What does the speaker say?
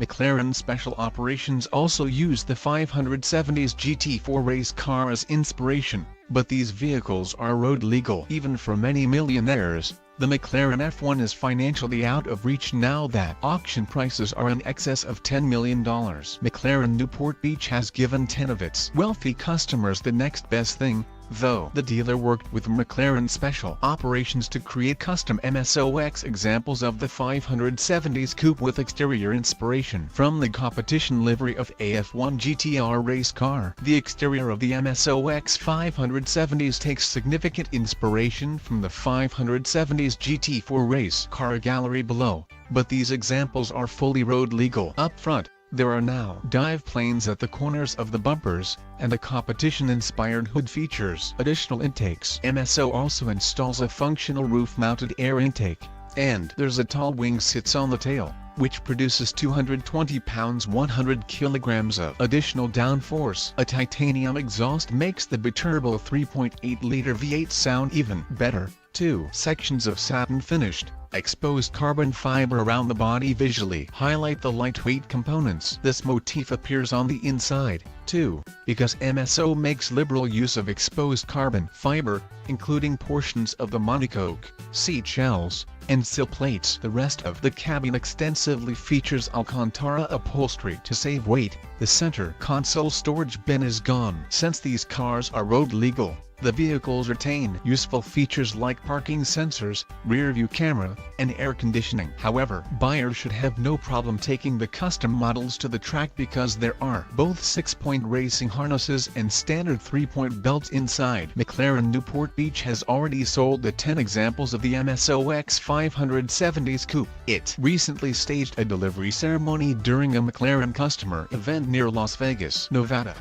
McLaren Special Operations also used the 570s GT4 race car as inspiration, but these vehicles are road legal even for many millionaires. The McLaren F1 is financially out of reach now that auction prices are in excess of $10 million. McLaren Newport Beach has given 10 of its wealthy customers the next best thing, though. The dealer worked with McLaren Special Operations to create custom MSO X examples of the 570s coupe with exterior inspiration from the competition livery of a F1 GTR race car. The exterior of the MSO X 570s takes significant inspiration from the 570s GT4 race car gallery below, but these examples are fully road legal. Up front, there are now dive planes at the corners of the bumpers, and a competition-inspired hood features additional intakes. MSO also installs a functional roof-mounted air intake, and there's a tall wing sits on the tail, which produces 220 pounds 100 kilograms of additional downforce. A titanium exhaust makes the biturbo 3.8-liter V8 sound even better. 2 sections of satin-finished, exposed carbon fiber around the body visually highlight the lightweight components. This motif appears on the inside, too, because MSO makes liberal use of exposed carbon fiber, including portions of the monocoque, seat shells, and sill plates. The rest of the cabin extensively features Alcantara upholstery to save weight. The center console storage bin is gone. Since these cars are road legal, the vehicles retain useful features like parking sensors, rear-view camera, and air conditioning. However, buyers should have no problem taking the custom models to the track because there are both 6-point racing harnesses and standard 3-point belts inside. McLaren Newport Beach has already sold the 10 examples of the MSO X 570s coupe. It recently staged a delivery ceremony during a McLaren customer event near Las Vegas, Nevada.